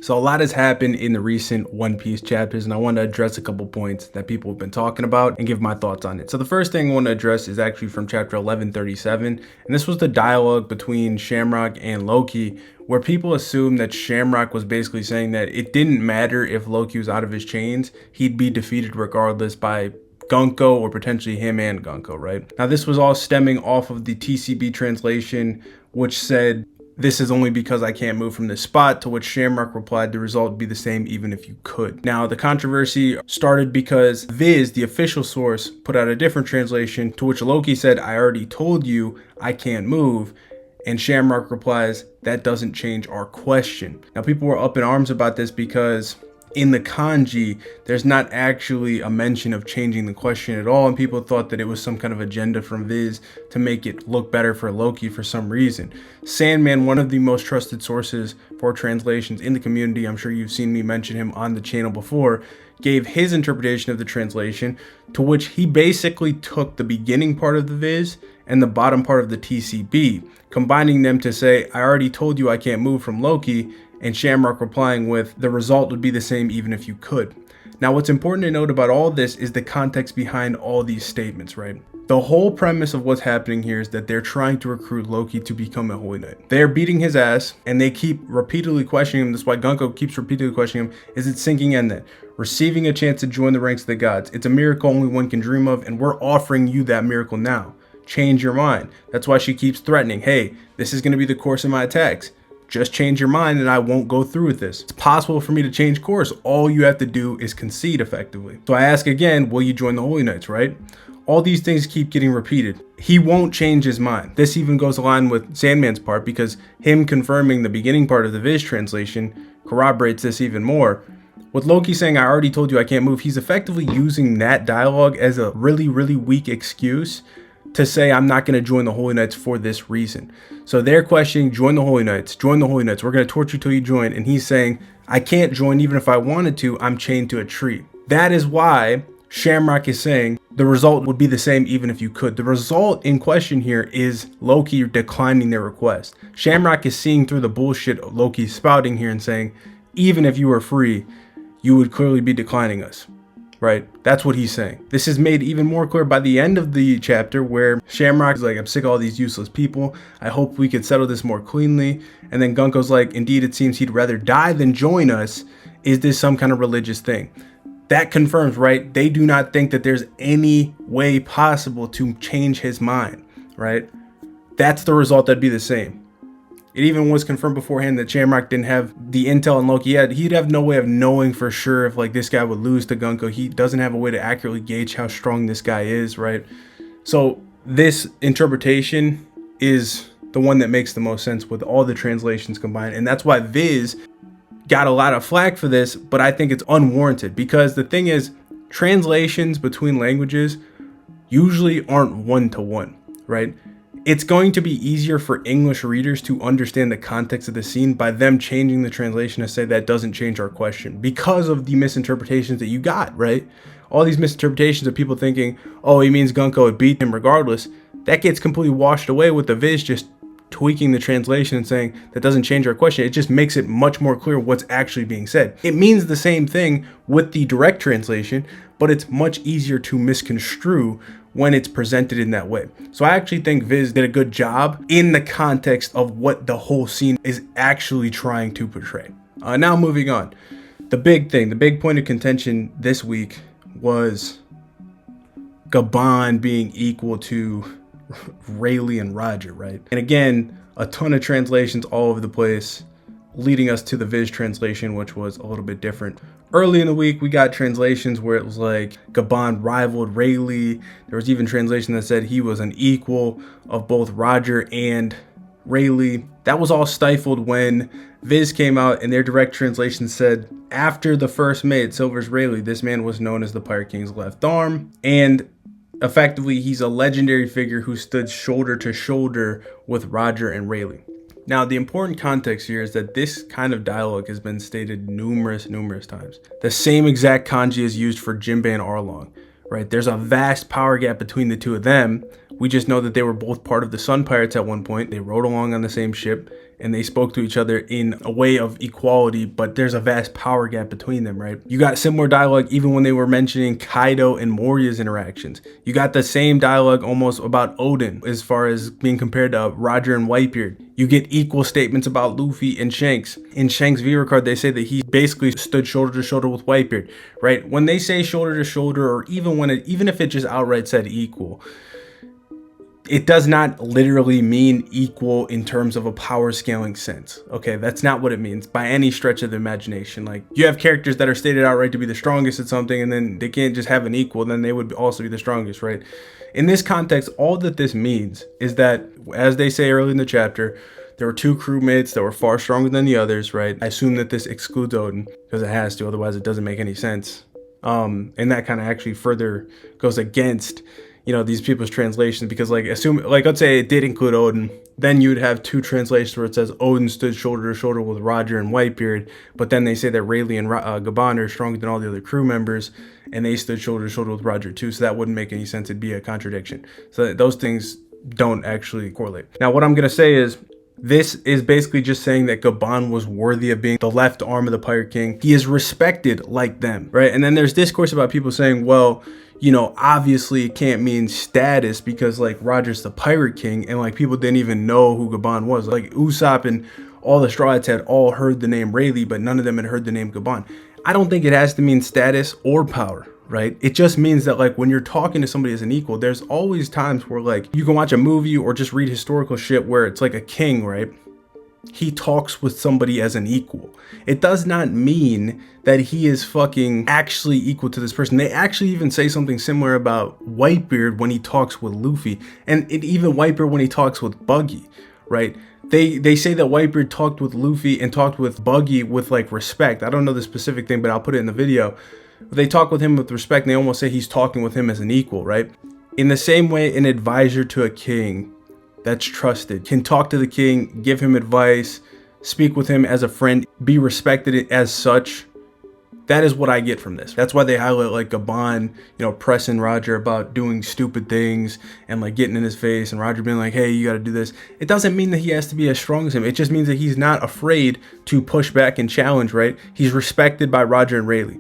So a lot has happened in the recent One Piece chapters, and I want to address a couple points that people have been talking about and give my thoughts on it. So the first thing I want to address is actually from chapter 1137, and this was the dialogue between Shamrock and Loki, where people assumed that Shamrock was basically saying that it didn't matter if Loki was out of his chains, he'd be defeated regardless by Gunko or potentially him and Gunko, right? Now this was all stemming off of the TCB translation, which said, "This is only because I can't move from this spot," to which Shamrock replied, "The result would be the same even if you could." Now, the controversy started because Viz, the official source, put out a different translation, to which Loki said, "I already told you I can't move." And Shamrock replies, "That doesn't change our question." Now, people were up in arms about this because in the kanji, there's not actually a mention of changing the question at all, and people thought that it was some kind of agenda from Viz to make it look better for Loki for some reason. Sandman, one of the most trusted sources for translations in the community, I'm sure you've seen me mention him on the channel before, gave his interpretation of the translation, to which he basically took the beginning part of the Viz and the bottom part of the TCB, combining them to say, "I already told you I can't move from Loki," and Shamrock replying with, "The result would be the same even if you could." Now, what's important to note about all this is the context behind all these statements, right? The whole premise of what's happening here is that they're trying to recruit Loki to become a Holy Knight. They're beating his ass, and they keep repeatedly questioning him. That's why Gunko keeps repeatedly questioning him. Is it sinking in that? Receiving a chance to join the ranks of the gods. It's a miracle only one can dream of, and we're offering you that miracle now. Change your mind. That's why she keeps threatening, "Hey, this is going to be the course of my attacks. Just change your mind and I won't go through with this. It's possible for me to change course. All you have to do is concede effectively." So I ask again, will you join the Holy Knights, right? All these things keep getting repeated. He won't change his mind. This even goes along with Sandman's part, because him confirming the beginning part of the Viz translation corroborates this even more. With Loki saying, "I already told you I can't move," he's effectively using that dialogue as a really, really weak excuse to say, "I'm not going to join the Holy Knights for this reason." So they're questioning, join the Holy Knights, join the Holy Knights. We're going to torture you till you join. And he's saying, "I can't join even if I wanted to. I'm chained to a tree." That is why Shamrock is saying the result would be the same even if you could. The result in question here is Loki declining their request. Shamrock is seeing through the bullshit Loki's spouting here and saying, even if you were free, you would clearly be declining us. Right? That's what he's saying. This is made even more clear by the end of the chapter, where Shamrock is like, "I'm sick of all these useless people. I hope we could settle this more cleanly." And then Gunko's like, "Indeed, it seems he'd rather die than join us. Is this some kind of religious thing?" That confirms, right? They do not think that there's any way possible to change his mind, right? That's the result that'd be the same. It even was confirmed beforehand that Shamrock didn't have the intel and Loki had. He'd have no way of knowing for sure if like this guy would lose to Gunko. He doesn't have a way to accurately gauge how strong this guy is, right? So this interpretation is the one that makes the most sense with all the translations combined. And that's why Viz got a lot of flack for this, but I think it's unwarranted, because the thing is, translations between languages usually aren't one-to-one, right? It's going to be easier for English readers to understand the context of the scene by them changing the translation to say that doesn't change our question, because of the misinterpretations that you got, right? All these misinterpretations of people thinking, "Oh, he means Gunko would beat him regardless." That gets completely washed away with the Viz just tweaking the translation and saying that doesn't change our question. It just makes it much more clear what's actually being said. It means the same thing with the direct translation, but it's much easier to misconstrue when it's presented in that way. So I actually think Viz did a good job in the context of what the whole scene is actually trying to portray. Now moving on. The big thing, the big point of contention this week was Gaban being equal to Rayleigh and Roger, right? And again, a ton of translations all over the place, leading us to the Viz translation, which was a little bit different. Early in the week, we got translations where it was like Gaban rivaled Rayleigh. There was even translation that said he was an equal of both Roger and Rayleigh. That was all stifled when Viz came out and their direct translation said, "After the first mate, Silver's Rayleigh, this man was known as the Pirate King's left arm." And effectively, he's a legendary figure who stood shoulder to shoulder with Roger and Rayleigh. Now, the important context here is that this kind of dialogue has been stated numerous times. The same exact kanji is used for Jinbei and Arlong, right? There's a vast power gap between the two of them. We just know that they were both part of the Sun Pirates at one point. They rode along on the same ship, and they spoke to each other in a way of equality, but there's a vast power gap between them, right? You got similar dialogue even when they were mentioning Kaido and Moria's interactions. You got the same dialogue almost about Odin as far as being compared to Roger and Whitebeard. You get equal statements about Luffy and Shanks. In Shanks' Viewer card, they say that he basically stood shoulder to shoulder with Whitebeard, right? When they say shoulder to shoulder, or even if it just outright said equal, it does not literally mean equal in terms of a power scaling sense. Okay, that's not what it means by any stretch of the imagination. Like, you have characters that are stated outright to be the strongest at something, and then they can't just have an equal, then they would also be the strongest, right? In this context, all that this means is that, as they say early in the chapter, there were two crewmates that were far stronger than the others, right? I assume that this excludes Odin because it has to, otherwise it doesn't make any sense. And that kind of actually further goes against, you know, these people's translations, because let's say it did include Odin, then you would have two translations where it says Odin stood shoulder to shoulder with Roger and Whitebeard, but then they say that Rayleigh and Gaban are stronger than all the other crew members, and they stood shoulder to shoulder with Roger too, so that wouldn't make any sense. It'd be a contradiction. So those things don't actually correlate. Now, what I'm going to say is, this is basically just saying that Gaban was worthy of being the left arm of the Pirate King. He is respected like them, right? And then there's discourse about people saying, well, you know, obviously it can't mean status because, like, Roger's the Pirate King, and, like, people didn't even know who Gaban was. Like, Usopp and all the Straw Hats had all heard the name Rayleigh, but none of them had heard the name Gaban. I don't think it has to mean status or power, right? It just means that, like, when you're talking to somebody as an equal, there's always times where, like, you can watch a movie or just read historical shit where it's like a king, right? He talks with somebody as an equal. It does not mean that he is fucking actually equal to this person. They actually even say something similar about Whitebeard when he talks with Luffy, and even Whitebeard when he talks with Buggy, right? They say that Whitebeard talked with Luffy and talked with Buggy with, like, respect. I don't know the specific thing, but I'll put it in the video. They talk with him with respect, and they almost say he's talking with him as an equal, right? In the same way, an advisor to a king that's trusted can talk to the king, give him advice, speak with him as a friend, be respected as such. That is what I get from this. That's why they highlight, like, Gaban, you know, pressing Roger about doing stupid things and, like, getting in his face, and Roger being like, hey, you got to do this. It doesn't mean that he has to be as strong as him. It just means that he's not afraid to push back and challenge, right? He's respected by Roger and Rayleigh.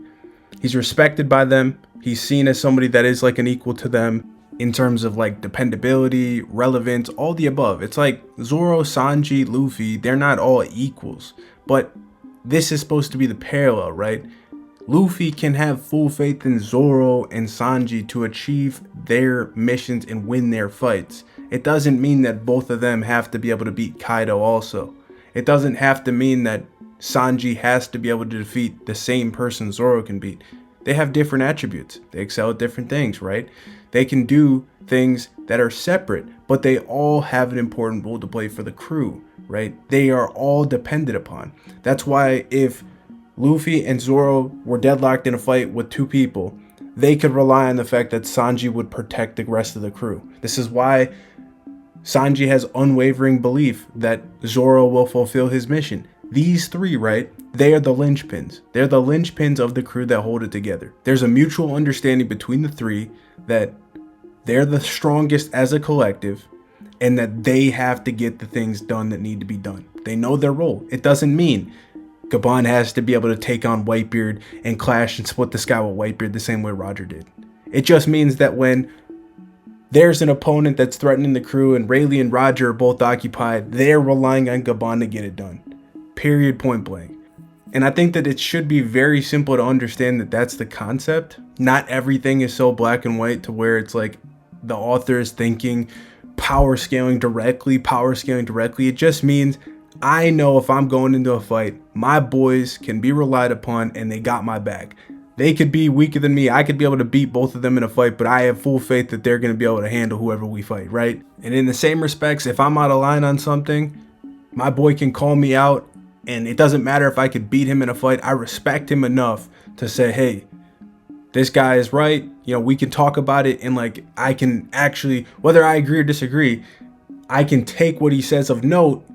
He's respected by them. He's seen as somebody that is, like, an equal to them in terms of, like, dependability, relevance, all the above. It's like Zoro, Sanji, Luffy, they're not all equals, but this is supposed to be the parallel, right? Luffy can have full faith in Zoro and Sanji to achieve their missions and win their fights. It doesn't mean that both of them have to be able to beat Kaido also. It doesn't have to mean that Sanji has to be able to defeat the same person Zoro can beat. They have different attributes. They excel at different things, right? They can do things that are separate, but they all have an important role to play for the crew, right? They are all dependent upon. That's why if Luffy and Zoro were deadlocked in a fight with two people, they could rely on the fact that Sanji would protect the rest of the crew. This is why Sanji has unwavering belief that Zoro will fulfill his mission. These three, right? They are the linchpins. They're the linchpins of the crew that hold it together. There's a mutual understanding between the three that they're the strongest as a collective and that they have to get the things done that need to be done. They know their role. It doesn't mean Gaban has to be able to take on Whitebeard and clash and split the sky with Whitebeard the same way Roger did. It just means that when there's an opponent that's threatening the crew and Rayleigh and Roger are both occupied, they're relying on Gaban to get it done. Period, point blank. And I think that it should be very simple to understand that that's the concept. Not everything is so black and white to where it's like the author is thinking power scaling directly. It just means I know if I'm going into a fight, my boys can be relied upon and they got my back. They could be weaker than me. I could be able to beat both of them in a fight, but I have full faith that they're going to be able to handle whoever we fight, right? And in the same respects, if I'm out of line on something, my boy can call me out, and it doesn't matter if I could beat him in a fight. I respect him enough to say, hey, this guy is right. You know, we can talk about it, and, like, I can actually, whether I agree or disagree, I can take what he says of note,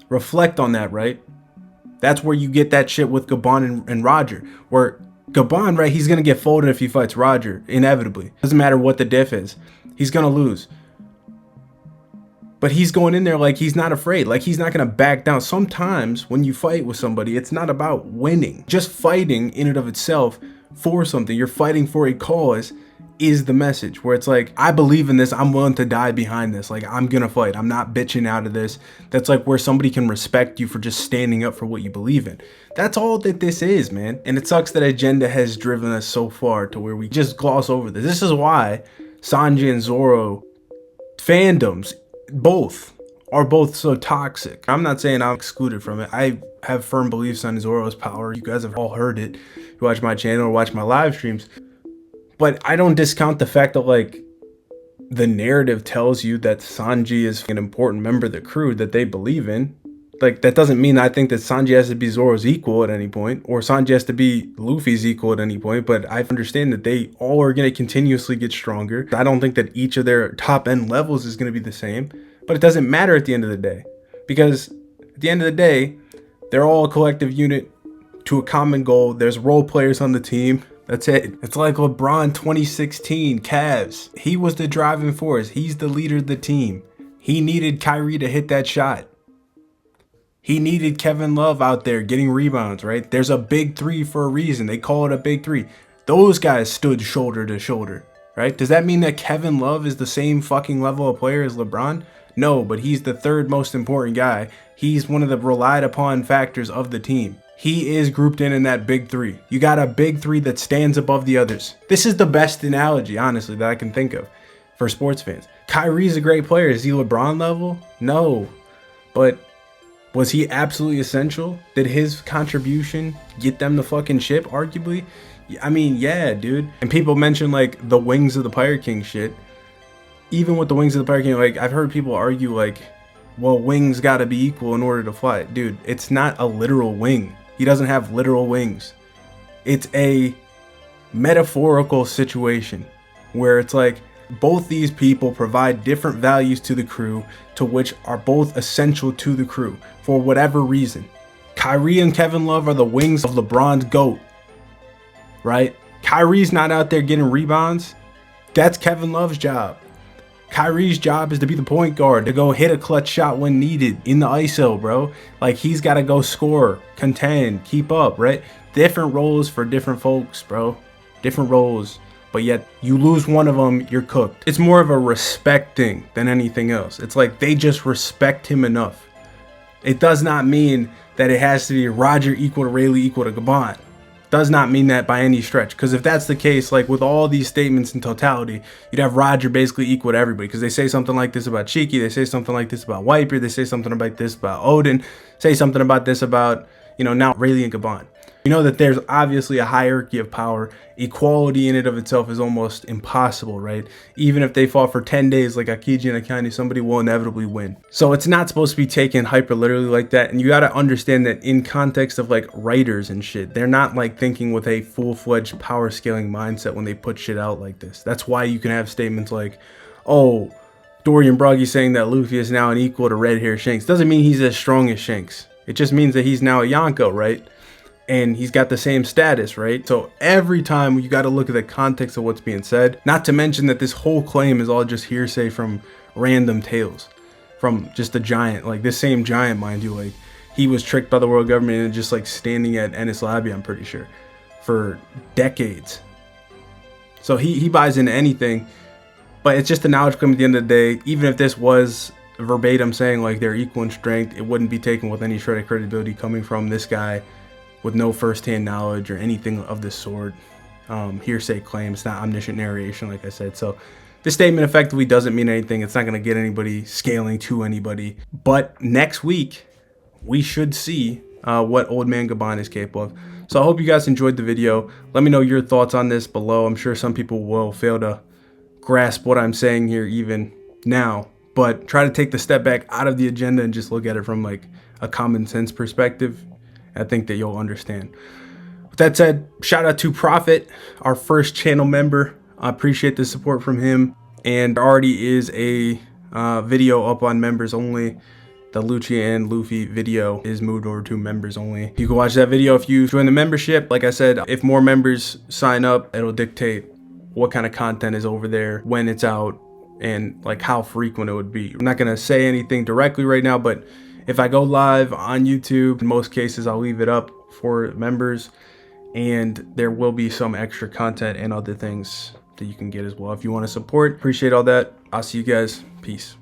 reflect on that, right? That's where you get that shit with Gaban and Roger, where Gaban, right, he's going to get folded if he fights Roger, inevitably. Doesn't matter what the diff is. He's going to lose. But he's going in there like he's not afraid, like he's not going to back down. Sometimes when you fight with somebody, it's not about winning. Just fighting in and of itself for something, you're fighting for a cause, is the message, where it's like, I believe in this, I'm willing to die behind this, like I'm gonna fight, I'm not bitching out of this. That's like where somebody can respect you for just standing up for what you believe in. That's all that this is, man. And it sucks that agenda has driven us so far to where we just gloss over this. This is why Sanji and Zoro fandoms are both so toxic. I'm not saying I'm excluded from it. I have firm beliefs on Zoro's power. You guys have all heard it. You watch my channel or watch my live streams. But I don't discount the fact that, like, the narrative tells you that Sanji is an important member of the crew that they believe in. Like, that doesn't mean I think that Sanji has to be Zoro's equal at any point, or Sanji has to be Luffy's equal at any point, but I understand that they all are going to continuously get stronger. I don't think that each of their top end levels is going to be the same, but it doesn't matter at the end of the day, because at the end of the day, they're all a collective unit to a common goal. There's role players on the team. That's it. It's like LeBron 2016 Cavs. He was the driving force. He's the leader of the team. He needed Kyrie to hit that shot. He needed Kevin Love out there getting rebounds, right? There's a big three for a reason. They call it a big three. Those guys stood shoulder to shoulder, right? Does that mean that Kevin Love is the same fucking level of player as LeBron? No, but he's the third most important guy. He's one of the relied upon factors of the team. He is grouped in that big three. You got a big three that stands above the others. This is the best analogy, honestly, that I can think of for sports fans. Kyrie's a great player. Is he LeBron level? No. But was he absolutely essential? Did his contribution get them the fucking ship, arguably? I mean, yeah, dude. And people mention, like, the Wings of the Pirate King shit. Even with the Wings of the Pirate King, like, I've heard people argue, like, well, wings gotta be equal in order to fly. Dude, it's not a literal wing. He doesn't have literal wings. It's a metaphorical situation where it's like both these people provide different values to the crew, to which are both essential to the crew for whatever reason. Kyrie and Kevin Love are the wings of LeBron's GOAT, right? Kyrie's not out there getting rebounds. That's Kevin Love's job. Kyrie's job is to be the point guard, to go hit a clutch shot when needed in the ISO, bro. Like, he's got to go score, contend, keep up, right? Different roles for different folks, bro. Different roles. But yet, you lose one of them, you're cooked. It's more of a respect thing than anything else. It's like they just respect him enough. It does not mean that it has to be Roger equal to Rayleigh equal to Gaban. Does not mean that by any stretch, because if that's the case, like with all these statements in totality, you'd have Roger basically equal to everybody, because they say something like this about Cheeky, they say something like this about Wiper, they say something like this about Odin, say something about this about, you know, now Rayleigh and Gaban. You know that there's obviously a hierarchy of power. Equality in and of itself is almost impossible, right? Even if they fought for 10 days like Akiji and Akane, somebody will inevitably win. So it's not supposed to be taken hyper literally like that. And you got to understand that in context of like writers and shit, they're not like thinking with a full-fledged power scaling mindset when they put shit out like this. That's why you can have statements like, oh, Dorian Broggy saying that Luffy is now an equal to red hair Shanks. Doesn't mean he's as strong as Shanks. It just means that he's now a Yonko, right? And he's got the same status, right? So every time you got to look at the context of what's being said, not to mention that this whole claim is all just hearsay from random tales from just a giant, like this same giant, mind you, like he was tricked by the world government and just like standing at Ennis Lobby, I'm pretty sure, for decades. So he buys into anything, but it's just a knowledge claim at the end of the day. Even if this was verbatim saying like they're equal in strength, it wouldn't be taken with any shred of credibility coming from this guy with no first-hand knowledge or anything of this sort. Hearsay claims, not omniscient narration, like I said. So this statement effectively doesn't mean anything. It's not going to get anybody scaling to anybody. But next week, we should see what Old Man Gaban is capable of. So I hope you guys enjoyed the video. Let me know your thoughts on this below. I'm sure some people will fail to grasp what I'm saying here even now. But try to take the step back out of the agenda and just look at it from like a common sense perspective. I think that you'll understand. With that said, shout out to Prophet, our first channel member. I appreciate the support from him. And there already is a video up on members only. The Lucci and Luffy video is moved over to members only. You can watch that video if you join the membership. Like I said, if more members sign up, it'll dictate what kind of content is over there, when it's out, and like how frequent it would be. I'm not gonna say anything directly right now, but if I go live on YouTube, in most cases I'll leave it up for members, and there will be some extra content and other things that you can get as well if you want to support. Appreciate all that. I'll see you guys. Peace.